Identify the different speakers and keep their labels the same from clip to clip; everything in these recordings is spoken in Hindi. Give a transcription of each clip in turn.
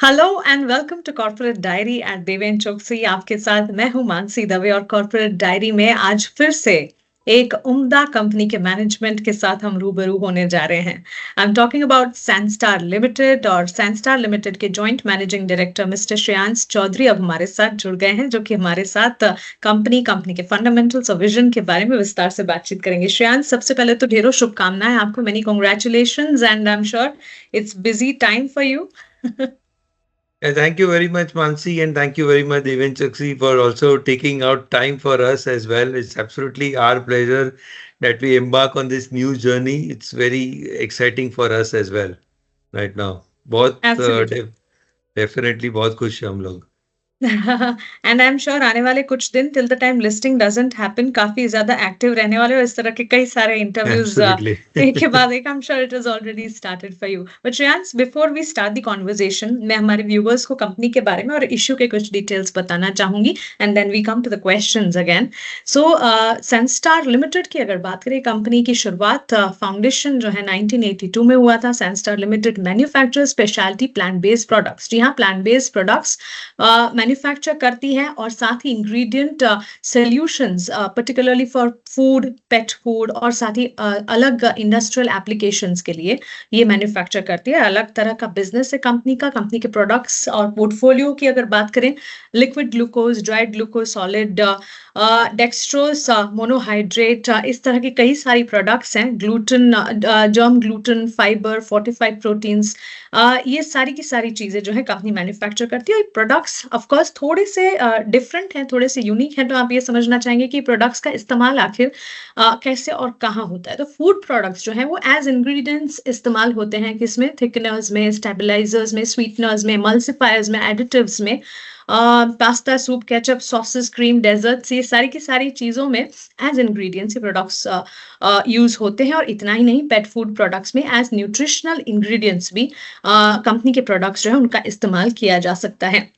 Speaker 1: Hello and welcome to corporate diary at Deven Choksi. आपके साथ मैं हूं मानसी दवे और कॉर्पोरेट डायरी में आज फिर से एक उम्दा कंपनी के मैनेजमेंट के साथ हम रूबरू होने जा रहे हैं। I am talking about Sanstar limited और सैनस्टार लिमिटेड के joint managing director mister Shreyansh Chaudhary अब हमारे साथ जुड़ गए हैं, जो कि हमारे साथ कंपनी के फंडामेंटल्स और विजन के बारे में विस्तार से बातचीत करेंगे। श्रेयांश, सबसे पहले तो ढेरों शुभकामनाएं आपको, many congratulation and I am sure it's busy time for you.
Speaker 2: Thank you very much, Mansi, and thank you very much, Deven Chakshi, for also taking out time for us as well. It's absolutely our pleasure that we embark on this new journey. It's very exciting for us as well right now. बहुत
Speaker 1: Absolutely.
Speaker 2: definitely बहुत खुश हैं हम लोग.
Speaker 1: एंड आई एम श्योर आने वाले कुछ दिन till the time listing doesn't happen काफी ज्यादा एक्टिव रहने वाले और इस तरह के कई सारे इंटरव्यूज
Speaker 2: Absolutely.
Speaker 1: एक के बाद एक। I am sure it is already started for you, but Shreyansh, before we start the conversation, मैं हमारे व्यूअर्स को कंपनी के बारे में और इशू के कुछ डिटेल्स बताना चाहूंगी and then we come to the questions again. So Sanstar limited की अगर बात करें, कंपनी की शुरुआत फाउंडेशन जो है 1982 में हुआ था। Sanstar limited manufacture specialty plant based products, जी हाँ, प्लांट बेस्ड प्रोडक्ट्स मैन्युफैक्चर करती है और साथ ही ingredient solutions particularly for food, pet food और साथ ही अलग इंडस्ट्रियल एप्लीकेशंस के लिए ये मैन्युफैक्चर करती है। अलग तरह का बिजनेस है कंपनी का। कंपनी के प्रोडक्ट्स और पोर्टफोलियो की अगर बात करें, liquid glucose, dried glucose, solid dextrose, monohydrate, इस तरह की कई सारी प्रोडक्ट्स हैं। Gluten, germ gluten, fibre, fortified proteins, ये सारी की सारी चीजें जो है कंपनी मैन्युफैक्चर करती है। प्रोडक्ट्स ऑफ कोर्स थोड़े से डिफरेंट हैं, थोड़े से यूनिक हैं, तो आप ये समझना चाहेंगे कि प्रोडक्ट्स का इस्तेमाल आखिर कैसे और कहाँ होता है। तो फूड प्रोडक्ट्स जो है वो एज इंग्रेडिएंट्स इस्तेमाल होते हैं, किसमें? थिकनर्स में, स्टेबलाइजर्स में, स्वीटनर्स में, मल्सीफायर्स में, एडिटिव्स में, pasta, soup, ketchup, sauces, cream, desserts, ये सारी की सारी चीजों में एज इंग्रेडिएंट्स ये प्रोडक्ट्स यूज होते हैं। और इतना ही नहीं, पेट फूड प्रोडक्ट्स में एज न्यूट्रिशनल इंग्रेडिएंट्स भी कंपनी के प्रोडक्ट्स जो है उनका इस्तेमाल किया जा सकता है।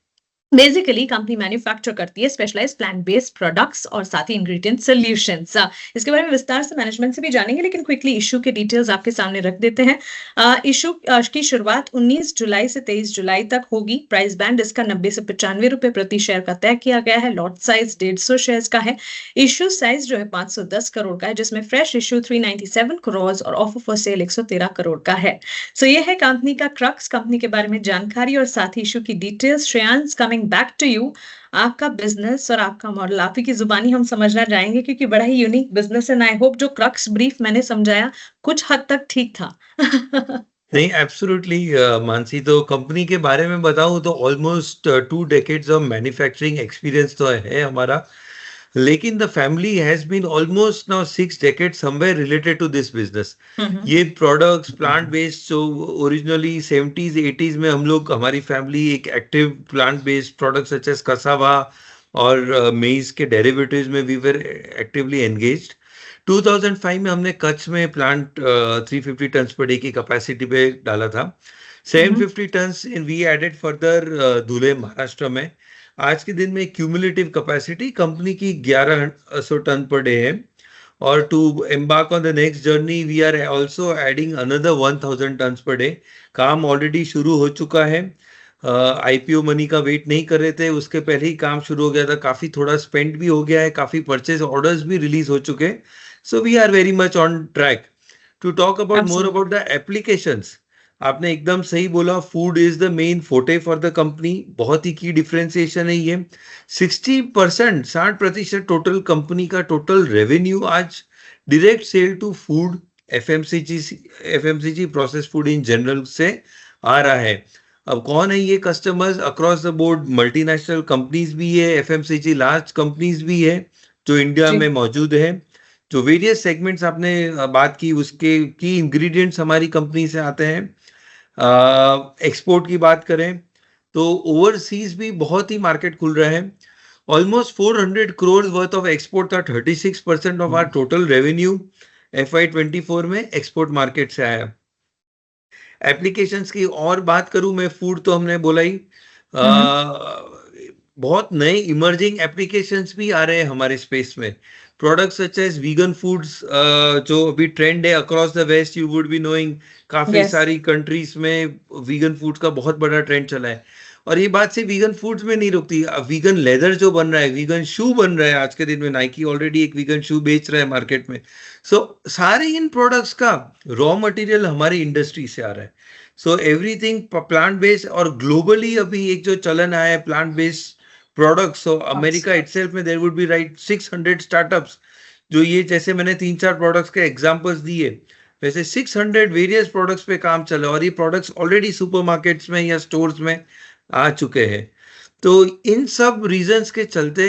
Speaker 1: बेसिकली कंपनी मैन्युफैक्चर करती है स्पेशलाइज्ड प्लांट बेस्ड प्रोडक्ट्स और साथ ही इंग्रेडिएंट सॉल्यूशंस। इसके बारे में विस्तार से मैनेजमेंट से भी जानेंगे, लेकिन क्विकली इशू के डिटेल्स आपके सामने रख देते हैं। इशू की शुरुआत 19 जुलाई से 23 जुलाई तक होगी। प्राइस बैंड इसका 90 से 95 रुपए प्रति शेयर का तय किया गया है। लॉट साइज 150 शेयर्स का है। इशू साइज जो है 510 करोड़ का है, जिसमें फ्रेश इशू 397 करोड़ और ऑफर फॉर सेल 113 करोड़ का है। सो ये है कंपनी का क्रक्स, कंपनी के बारे में जानकारी और साथ ही इशू की details. Shreyansh, coming back to you, आपका बिजनेस और आपका मॉडल आप ही की जुबानी हम समझना चाहेंगे, क्योंकि बड़ा ही यूनिक बिजनेस है। आई होप जो क्रक्स ब्रीफ मैंने समझाया कुछ हद तक ठीक था।
Speaker 2: नहीं, एब्सोल्युटली मानसी, तो कंपनी के बारे में बताऊं तो almost 2 decades of manufacturing experience तो है हमारा, लेकिन the family has been almost now 6 decade somewhere related to this business. ये प्रोडक्ट्स प्लांट बेस्ड, जो ओरिजिनली 70s 80s में हम लोग, हमारी फैमिली एक active plant based products such as cassava और मेज के डेरिवेटिव्स में वी वर एक्टिवली एंगेज्ड। 2005 में हमने कच्छ में प्लांट 350 टन पर डे की कैपेसिटी पे डाला था। 750 टन वी एडेड फर्दर धुले, महाराष्ट्र में। आज के दिन में क्यूमुलेटिव कैपेसिटी कंपनी की 1100 टन पर डे है। और to embark on the next journey we are also adding another 1000 ton per day. काम ऑलरेडी शुरू हो चुका है। आईपीओ मनी का वेट नहीं कर रहे थे, उसके पहले ही काम शुरू हो गया था। काफी थोड़ा स्पेंड भी हो गया है, काफी परचेज ऑर्डर्स भी रिलीज हो चुके हैं। So we are very much on track to talk about more about the applications. आपने एकदम सही बोला, food is the main forte for the company. बहुत ही की डिफरेंशिएशन है ये। 60% टोटल कंपनी का टोटल रेवेन्यू आज direct sale to food, FMCG, process food in general से आ रहा है। अब कौन है ये customers? Across the board multinational companies भी है, एफएमसीजी लार्ज कंपनीज भी है जो इंडिया में मौजूद है। जो वेरियस सेगमेंट्स आपने बात की, उसके की इंग्रेडिएंट्स हमारी कंपनी से आते हैं। एक्सपोर्ट की बात करें तो ओवरसीज भी बहुत ही मार्केट खुल रहा है। Almost 400 crore worth of export था। 36% of our total revenue FY24 में एक्सपोर्ट मार्केट से आया। एप्लीकेशंस की और बात करूं मैं, फूड तो हमने बोला ही, बहुत नए इमर्जिंग एप्लीकेशंस भी आ रहे हैं हमारे स्पेस में। Products such as vegan foods, जो अभी ट्रेंड है across the west, you would be knowing, काफी
Speaker 1: Yes.
Speaker 2: सारी कंट्रीज में वीगन फूड्स का बहुत बड़ा ट्रेंड चला है। और ये बात सिर्फ वीगन फूड्स में नहीं रुकती, वीगन लेदर जो बन रहा है, वीगन शू बन रहा है आज के दिन में, नाइकी ऑलरेडी एक वीगन शू बेच रहा है मार्केट में। सो सारे इन प्रोडक्ट्स का रॉ मटेरियल हमारी इंडस्ट्री से आ रहा है। सो एवरीथिंग प्लांट बेस्ड, और ग्लोबली अभी एक जो चलन आया है plant based products, so America itself में there would be right 600 startups, जो ये जैसे मैंने 3-4 प्रोडक्ट्स के एग्जांपल्स दिए, वैसे 600 वेरियस प्रोडक्ट्स पे काम चला, और ये प्रोडक्ट्स ऑलरेडी सुपरमार्केट्स में या स्टोर्स में आ चुके हैं। तो इन सब रीजंस के चलते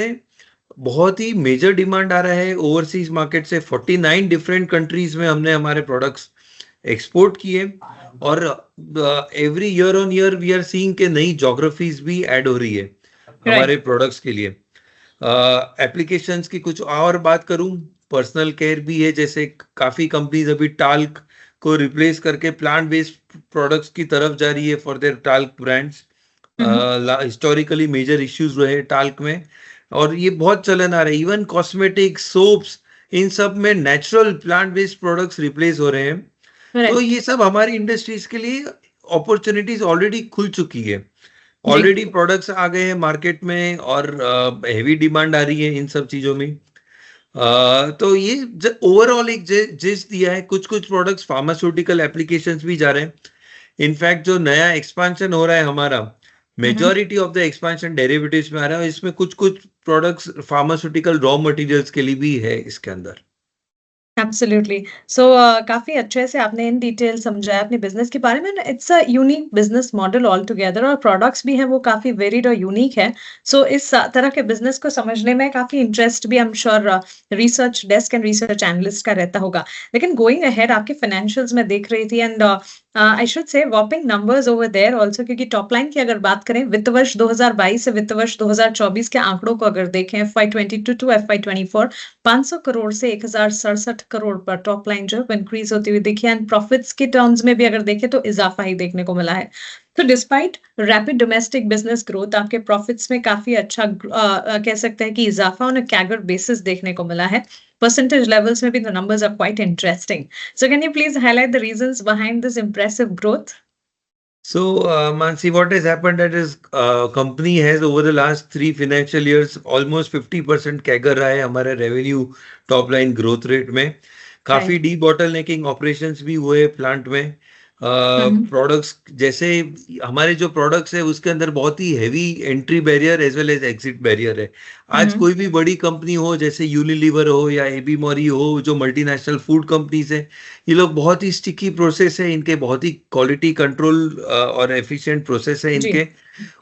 Speaker 2: बहुत ही मेजर डिमांड आ रहा है ओवरसीज मार्केट से। 49 डिफरेंट कंट्रीज में हमने हमारे प्रोडक्ट्स एक्सपोर्ट किए, और every year on year we are seeing के नई ज्योग्राफीज भी ऐड हो रही है हमारे प्रोडक्ट्स के लिए। एप्लीकेशंस की कुछ और बात करूं, पर्सनल केयर भी है, जैसे काफी कंपनीज अभी टाल्क को रिप्लेस करके प्लांट बेस्ड प्रोडक्ट्स की तरफ जा रही है for their talc brands. Historically major issues रहे टाल्क में, और ये बहुत चलन आ रहा है। इवन कॉस्मेटिक्स, सोप्स, इन सब में natural plant based products replace हो रहे हैं। तो ये सब हमारी इंडस्ट्रीज के लिए अपॉर्चुनिटीज ऑलरेडी खुल चुकी है, ऑलरेडी प्रोडक्ट्स आ गए हैं मार्केट में, और हेवी डिमांड आ रही है इन सब चीजों में। तो ये ओवरऑल एक जिस दिया है, कुछ कुछ प्रोडक्ट्स फार्मास्यूटिकल एप्लीकेशंस भी जा रहे हैं। इनफैक्ट जो नया एक्सपेंशन हो रहा है हमारा, majority of the expansion derivatives में आ रहा है, इसमें कुछ कुछ प्रोडक्ट्स फार्मास्यूटिकल रॉ मटेरियल्स के लिए भी है इसके अंदर।
Speaker 1: एब्सोल्युटली। सो काफ़ी अच्छे से आपने इन डिटेल समझाया अपने बिज़नेस के बारे में। It's a unique business model all together, और प्रोडक्ट्स भी हैं वो काफ़ी वेरिड और यूनिक है। सो इस तरह के बिज़नेस को समझने में काफ़ी इंटरेस्ट भी आई am sure research desk and research analyst का रहता होगा। लेकिन गोइंग अहेड आपके फाइनेंशियल्स में देख रही थी, and I should say whopping numbers over there also, क्योंकि टॉप लाइन की अगर बात करें वित्त वर्ष 2022 से वित्त वर्ष 2024 के आंकड़ों को अगर देखें, FY22 टू FY24 500 करोड़ से 1067 करोड़ पर टॉप लाइन जो है इंक्रीज होती हुई दिखी, एंड प्रॉफिट्स के टर्म्स में भी अगर देखें तो इजाफा ही देखने को मिला है। तो despite rapid domestic business growth, आपके प्रॉफिट्स में काफी अच्छा कह सकते हैं कि इजाफा ऑन अ कैगर बेसिस देखने को मिला है। Percentage levels, maybe the numbers are quite interesting. So can you please highlight the reasons behind this impressive growth?
Speaker 2: So, Mansi, what has happened that is company has over the last 3 financial years almost 50% CAGR रहा है हमारे revenue top line growth rate में। काफी डी बॉटलनेकिंग ऑपरेशंस भी हुए प्लांट में। प्रोडक्ट्स जैसे हमारे जो प्रोडक्ट्स है उसके अंदर बहुत ही heavy entry barrier as well as exit barrier है। आज कोई भी बड़ी कंपनी हो, जैसे यूनिलीवर हो या एबी मॉरी हो, जो मल्टीनेशनल फूड कंपनीज है, ये लोग बहुत ही स्टिकी प्रोसेस है इनके, बहुत ही क्वालिटी कंट्रोल और एफिशिएंट प्रोसेस है इनके,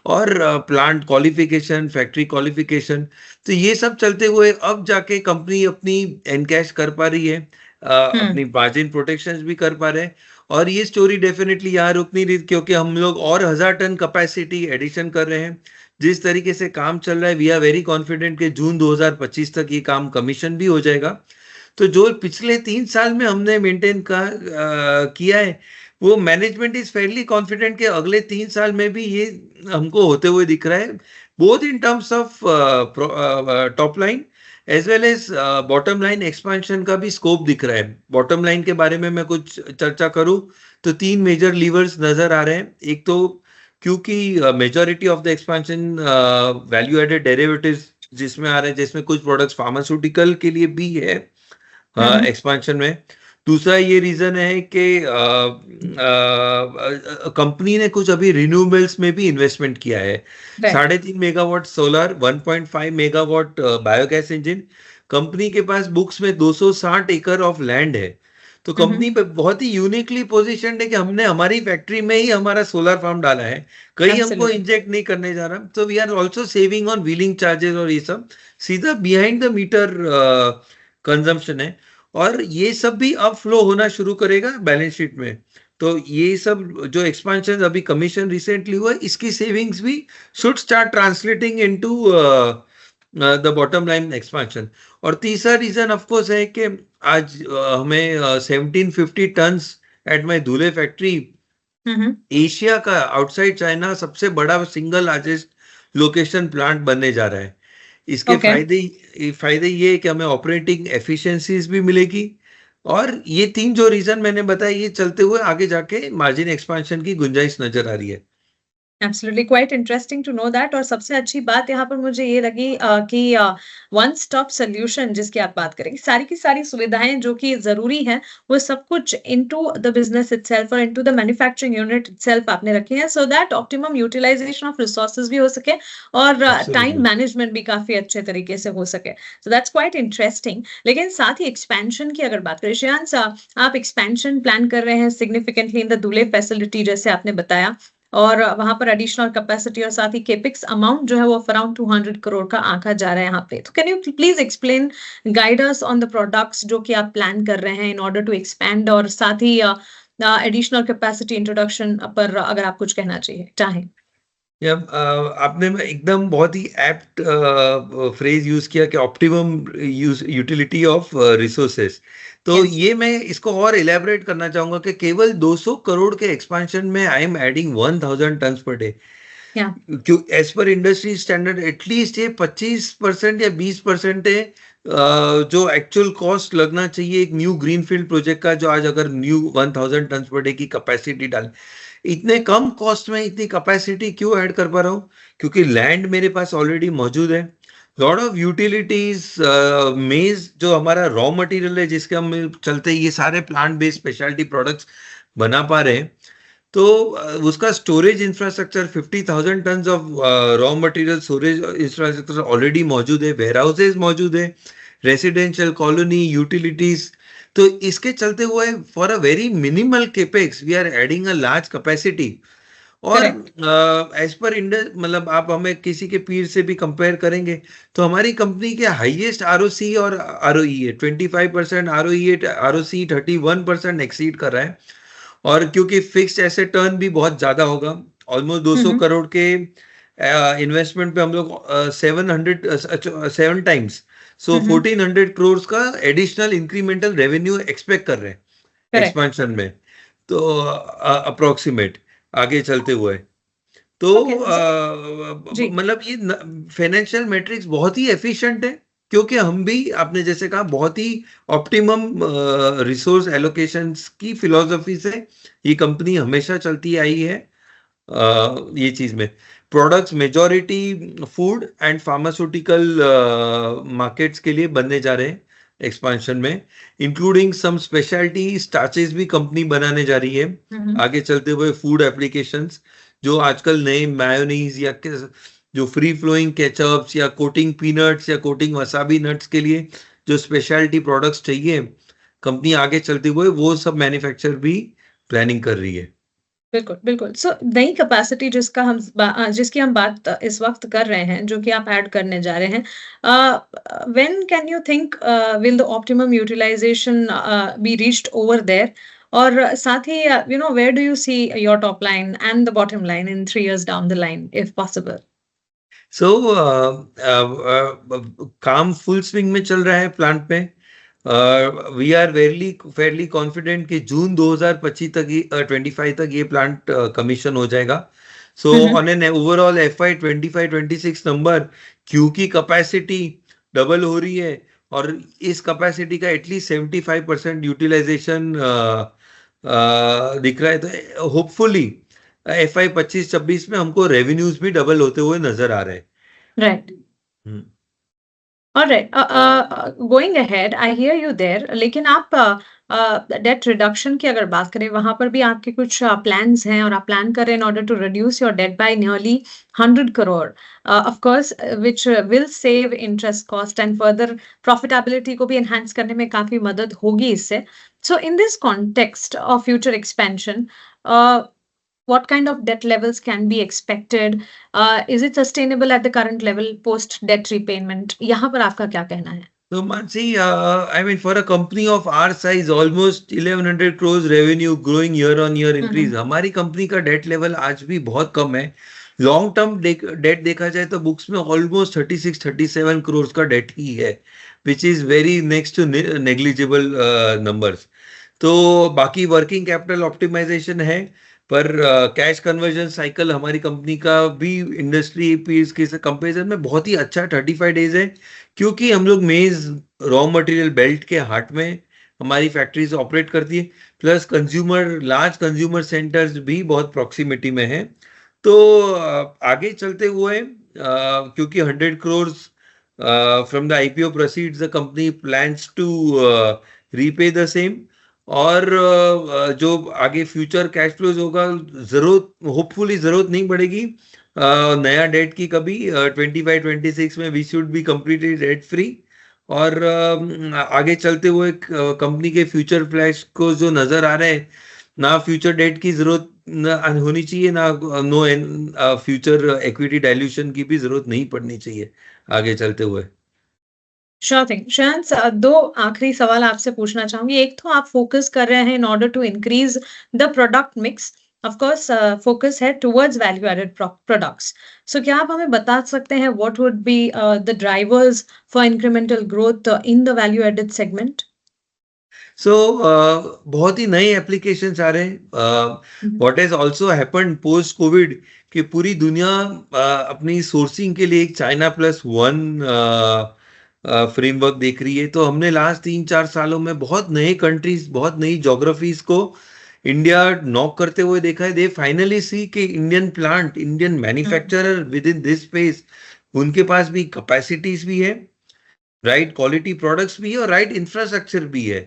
Speaker 2: और प्लांट क्वालिफिकेशन, फैक्ट्री क्वालिफिकेशन, तो ये सब चलते हुए अब जाके कंपनी अपनी एनकैश कर पा रही है, अपनी मार्जिन प्रोटेक्शन भी कर पा रहे हैं। और ये स्टोरी डेफिनेटली यहाँ रुक नहीं रही, क्योंकि हम लोग और 1000 टन कैपेसिटी एडिशन कर रहे हैं। जिस तरीके से काम चल रहा है, वी आर वेरी कॉन्फिडेंट कि जून 2025 तक ये काम कमीशन भी हो जाएगा। तो जो पिछले 3 साल में हमने मेंटेन किया है, वो मैनेजमेंट इज फेयरली कॉन्फिडेंट कि अगले 3 साल में भी ये हमको होते हुए दिख रहा है, both in terms of top line as well as bottom line expansion का भी स्कोप दिख रहा है। बॉटम लाइन के बारे में मैं कुछ चर्चा करूं तो 3 मेजर लीवर्स नजर आ रहे हैं। एक तो क्योंकि majority of the expansion value added derivatives जिसमें आ रहे हैं, जिसमें कुछ प्रोडक्ट्स फार्मास्यूटिकल के लिए भी है एक्सपेंशन में। दूसरा ये रीजन है कि कंपनी ने कुछ अभी रिन्यूएबल्स में भी इन्वेस्टमेंट किया है। 3.5 megawatt solar, 1.5 megawatt biogas engine. Company के पास बुक्स में 260 एकड़ ऑफ लैंड है। तो कंपनी पे बहुत ही यूनिकली पोजीशनड है कि हमने हमारी फैक्ट्री में ही हमारा सोलर फार्म डाला है, कहीं हमको इंजेक्ट नहीं करने जा रहा। तो we are also saving on wheeling charges, और ये सब सीधा बिहाइंड द मीटर कंजम्पशन है, और ये सब भी अब फ्लो होना शुरू करेगा बैलेंस शीट में। तो ये सब जो एक्सपेंशन अभी कमीशन रिसेंटली हुआ, इसकी सेविंग्स भी should start translating into the bottom line expansion. और तीसरा रीजन ऑफ कोर्स है कि आज हमें 1750 tons at my Dhule factory, Asia का आउटसाइड चाइना सबसे बड़ा सिंगल लार्जेस्ट लोकेशन प्लांट बनने जा रहा है। इसके
Speaker 1: ओके।
Speaker 2: फायदे ये है कि हमें ऑपरेटिंग एफिशिएंसीज भी मिलेगी, और ये 3 जो रीज़न मैंने बताए, ये चलते हुए आगे जाके मार्जिन एक्सपेंशन की गुंजाइश नज़र आ रही है।
Speaker 1: Absolutely quite interesting to know that. और सबसे अच्छी बात यहाँ पर मुझे ये लगी कि वन स्टॉप सॉल्यूशन जिसकी आप बात करेंगे, सारी की सारी सुविधाएं जो कि जरूरी हैं, वो सब कुछ इनटू द बिजनेस इटसेल्फ और into the manufacturing unit itself आपने रखे हैं, so that optimum utilisation of resources भी हो सके और टाइम
Speaker 2: एब्सोल्युटली।
Speaker 1: मैनेजमेंट भी काफी अच्छे तरीके से हो सके। So that's quite interesting. लेकिन साथ ही एक्सपेंशन की अगर बात करें श्रेयांश, आप एक्सपेंशन प्लान कर रहे हैं significantly in the Dhule facility जैसे आपने बताया, और वहां पर एडिशनल कैपेसिटी और साथ ही केपिक्स अमाउंट जो है वो अराउंड 200 करोड़ का आंका जा रहा है यहाँ पे। तो can you please explain, guide us on the products जो कि आप प्लान कर रहे हैं इन ऑर्डर टू एक्सपैंड, और साथ ही एडिशनल कैपेसिटी इंट्रोडक्शन पर अगर आप कुछ कहना चाहें।
Speaker 2: या आपने एकदम बहुत ही एप्ट फ्रेज यूज किया कि ऑप्टिमम यूटिलिटी ऑफ रिसोर्सेस। तो
Speaker 1: यस।
Speaker 2: ये मैं इसको और इलेबोरेट करना चाहूंगा कि केवल 200 करोड़ के एक्सपेंशन में I am adding 1000 ton per day.
Speaker 1: Yeah.
Speaker 2: क्यों, as per industry standard at least ये 25% या 20% है जो एक्चुअल कॉस्ट लगना चाहिए एक न्यू ग्रीनफील्ड प्रोजेक्ट का, जो आज अगर न्यू 1000 टन पर डे की कैपेसिटी डाल, इतने कम कॉस्ट में इतनी कैपेसिटी क्यों ऐड कर पा रहा हूँ? क्योंकि लैंड मेरे पास ऑलरेडी मौजूद है, लॉट ऑफ यूटिलिटीज, मेज जो हमारा रॉ मटेरियल है जिसके हम चलते ये सारे प्लांट बेस्ड स्पेशलिटी प्रोडक्ट्स बना पा रहे हैं, तो उसका storage infrastructure 50,000 ton of raw material storage infrastructure already मौजूद है, वेयर हाउसेज मौजूद है, रेसिडेंशियल कॉलोनी, यूटिलिटीज। तो इसके चलते हुए for a very minimal capex we are adding a large capacity. और
Speaker 1: करेक्ट।
Speaker 2: एज पर इंडस मतलब आप हमें किसी के पीर से भी कंपेयर करेंगे तो हमारी कंपनी के हाईएस्ट आरओसी और आरओई है 25%, आरओसी 31% एक्सीड कर रहा है। और क्योंकि फिक्स्ड एसेट टर्न भी बहुत ज्यादा होगा, ऑलमोस्ट 200 करोड़ के इन्वेस्टमेंट पे हम लोग 7 टाइम्स, सो 1400 करोड़ का एडिशनल इंक्रीमेंटल रेवेन्यू एक्सपेक्ट कर रहे हैं
Speaker 1: करेक्ट।
Speaker 2: एक्सपेंशन में, तो अप्रोक्सीमेट आगे चलते हुए। तो
Speaker 1: ओके। जी।
Speaker 2: मतलब ये फाइनेंशियल मैट्रिक्स बहुत ही एफिशिएंट है, क्योंकि हम भी आपने जैसे कहा बहुत ही ऑप्टिमम रिसोर्स एलोकेशंस की फिलॉसफी से ये कंपनी हमेशा चलती आई है। ये चीज में products majority food and pharmaceutical markets के लिए बनने जा रहे हैं एक्सपेंशन में, इंक्लूडिंग सम स्पेशलिटी स्टार्चेस भी कंपनी बनाने जा रही है आगे चलते हुए, फूड एप्लीकेशंस जो आजकल नए मायोनीज या जो फ्री फ्लोइंग केचअप्स या कोटिंग पीनट्स या कोटिंग वसाबी नट्स के लिए जो स्पेशलिटी प्रोडक्ट्स चाहिए, कंपनी आगे चलते हुए वो सब मैन्युफैक्चर भी प्लानिंग कर रही है।
Speaker 1: बिल्कुल, बिल्कुल। सो नई कैपेसिटी जिसकी हम बात इस वक़्त कर रहे हैं, जो कि आप ऐड करने जा रहे हैं, when can you think will the optimum utilization be reached over there? और साथ ही where do you see your top line and the bottom line in 3 years down the line if possible?
Speaker 2: So काम फुल स्विंग में चल रहा है प्लांट में। वी आर फेयरली कॉन्फिडेंट कि जून 2025 तक 25 तक ये प्लांट कमीशन हो जाएगा। So on an overall FY 25-26 number, क्योंकि कैपेसिटी डबल हो रही है और इस कैपेसिटी का एटलीस्ट 75% यूटिलाइजेशन दिख रहा है, तो होपफुली FY 25-26 में हमको रेवेन्यूज भी डबल होते हुए नजर आ रहे हैं।
Speaker 1: Right. Alright. Going ahead, I hear you there, लेकिन आप डेट रिडक्शन की अगर बात करें, वहां पर भी आपके कुछ प्लान्स हैं और आप प्लान कर रहे हैं in order to reduce your debt by nearly 100 crore, of course which will save interest cost and further profitability को भी एनहांस करने में काफी मदद होगी इससे। So in this context of future expansion, what kind of debt levels can be expected? Is it sustainable at the current level post debt repayment? यहाँ पर आपका क्या कहना है?
Speaker 2: So Mansi, I mean, for a company of our size, almost 1100 crores revenue growing year on year increase, हमारी कंपनी का डेट लेवल आज भी बहुत कम है। लॉन्ग टर्म डेट देखा जाए तो बुक्स में ऑलमोस्ट 36-37 करोड़ का डेट ही है, which is very next to negligible numbers. तो बाकी वर्किंग कैपिटल ऑप्टिमाइजेशन है, पर कैश कन्वर्जन साइकिल हमारी कंपनी का भी इंडस्ट्री पीस के कंपेरिजन में बहुत ही अच्छा 35 डेज है, क्योंकि हम लोग मेज रॉ मटेरियल बेल्ट के हार्ट में हमारी फैक्ट्रीज ऑपरेट करती है, प्लस लार्ज कंज्यूमर सेंटर्स भी बहुत प्रॉक्सिमिटी में है। तो आगे चलते हुए क्योंकि 100 crores from the IPO proceeds, the company plans to repay the same, और जो आगे फ्यूचर कैश फ्लोज होगा, जरूरत होपफुली जरूरत नहीं पड़ेगी नया डेट की कभी। 25-26 में we should be completely debt free, और आगे चलते हुए कंपनी के फ्यूचर फ्लैश को जो नजर आ रहे हैं, ना फ्यूचर डेट की जरूरत होनी चाहिए, ना नो फ्यूचर इक्विटी डाइल्यूशन की भी जरूरत नहीं पड़नी चाहिए आगे चलते हुए।
Speaker 1: Sure thing. श्रेयांश, दो आखिरी सवाल आपसे पूछना चाहूंगी। एक तो आप फोकस कर रहे हैं in order to increase the product mix, of course focus है towards value added products. So क्या आप हमें बता सकते हैं what would be the drivers for incremental growth in the value added segment?
Speaker 2: So बहुत ही नए एप्लीकेशंस आ रहे हैं। What has also happened post covid कि पूरी दुनिया अपनी सोर्सिंग के लिए एक चाइना प्लस वन फ्रेमवर्क देख रही है। तो हमने लास्ट 3-4 सालों में बहुत नए कंट्रीज, बहुत नई जोग्राफीज को इंडिया नॉक करते हुए देखा है। दे फाइनली सी कि Indian plant, Indian manufacturer with in this space, उनके पास भी कैपेसिटीज भी है, राइट क्वालिटी प्रोडक्ट्स भी है, और राइट इंफ्रास्ट्रक्चर भी है।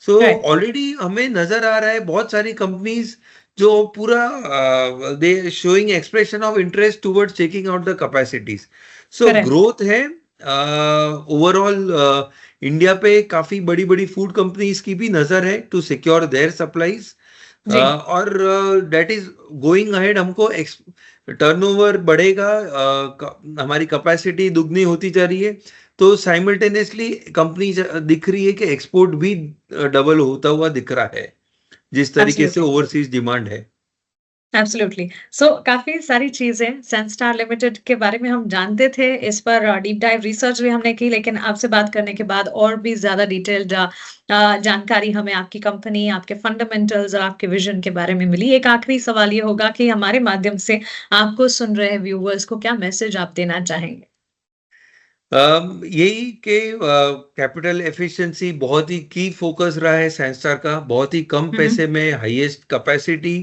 Speaker 2: सो ऑलरेडी हमें नजर आ रहा है बहुत सारी कंपनीज जो पूरा they showing expression of interest towards checking out the capacities. So growth है ओवरऑल। इंडिया पे काफी बड़ी बड़ी फूड कंपनीज की भी नजर है टू सिक्योर देयर सप्लाईज, और दैट इज गोइंग अहेड। हमको टर्नओवर बढ़ेगा, हमारी कैपेसिटी दुगनी होती जा रही है, तो साइमल्टेनियसली कंपनी दिख रही है कि एक्सपोर्ट भी डबल होता हुआ दिख रहा है, जिस तरीके से ओवरसीज डिमांड है।
Speaker 1: एब्सोल्युटली। सो काफी सारी चीजें सैनस्टार लिमिटेड के बारे में हम जानते थे, इस पर डीप डाइव रिसर्च भी हमने की, लेकिन आपसे बात करने के बाद और भी ज्यादा डिटेल्ड जानकारी हमें आपकी कंपनी, आपके फंडामेंटल्स और आपके विजन के बारे में मिली। एक आखिरी सवाल ये होगा कि हमारे माध्यम से आपको सुन रहे व्यूअर्स को क्या मैसेज आप देना चाहेंगे?
Speaker 2: यही कि कैपिटल एफिशिएंसी बहुत ही की फोकस रहा है सैनस्टार का। बहुत ही कम पैसे में हाईएस्ट कैपेसिटी,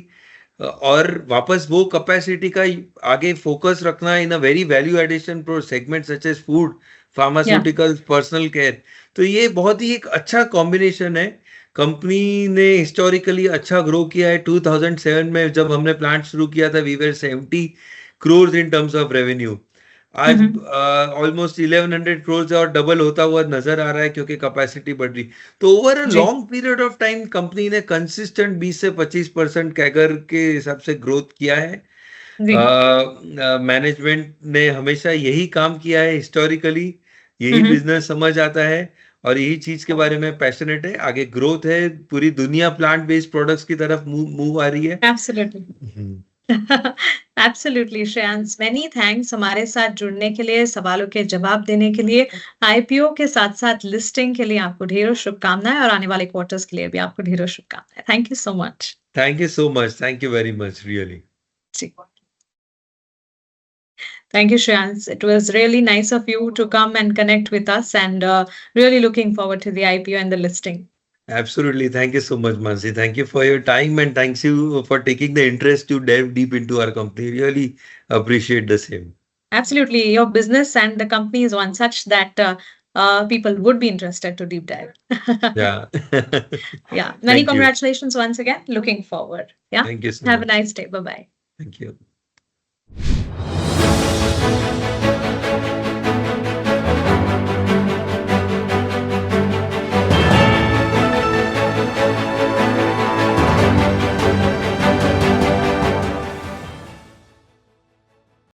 Speaker 2: और वापस वो कैपेसिटी का आगे फोकस रखना in a very value addition pro segment such as food, pharmaceuticals, personal care. तो ये बहुत ही एक अच्छा कॉम्बिनेशन है। कंपनी ने हिस्टोरिकली अच्छा ग्रो किया है। 2007 में जब हमने प्लांट शुरू किया था, we were 70 crores in terms of revenue. आज ऑलमोस्ट 1100 crores और डबल होता हुआ नजर आ रहा है, क्योंकि कैपेसिटी बढ़ रही। तो over a long period of time company ने कंसिस्टेंट 20 से 25% कैगर के हिसाब से ग्रोथ किया है। मैनेजमेंट ने हमेशा यही काम किया है हिस्टोरिकली, यही बिजनेस समझ आता है, और यही चीज के बारे में पैशनेट है। आगे ग्रोथ है, पूरी दुनिया प्लांट बेस्ड प्रोडक्ट्स की तरफ मूव आ रही है।
Speaker 1: Absolutely. Absolutely Shreyansh, many thanks हमारे साथ जुड़ने के लिए, सवालों के जवाब देने के लिए। आईपीओ के साथ साथ लिस्टिंग के लिए आपको ढेरों शुभकामनाएं, और आने वाले क्वार्टर्स के लिए भी आपको ढेरों शुभकामनाएं। Thank you so much.
Speaker 2: Thank you so much, thank you very much, really.
Speaker 1: Thank you, Shreyans. It was really nice of you to come and connect with us, and really looking forward to the IPO and the listing.
Speaker 2: Absolutely. Thank you so much, Mansi. Thank you for your time, and thanks you for taking the interest to delve deep into our company. Really appreciate the same.
Speaker 1: Absolutely. Your business and the company is one such that people would be interested to deep dive.
Speaker 2: Yeah.
Speaker 1: Yeah. Many congratulations once again. Looking forward. Yeah.
Speaker 2: Thank you so much.
Speaker 1: Have a nice day. Bye-bye.
Speaker 2: Thank you.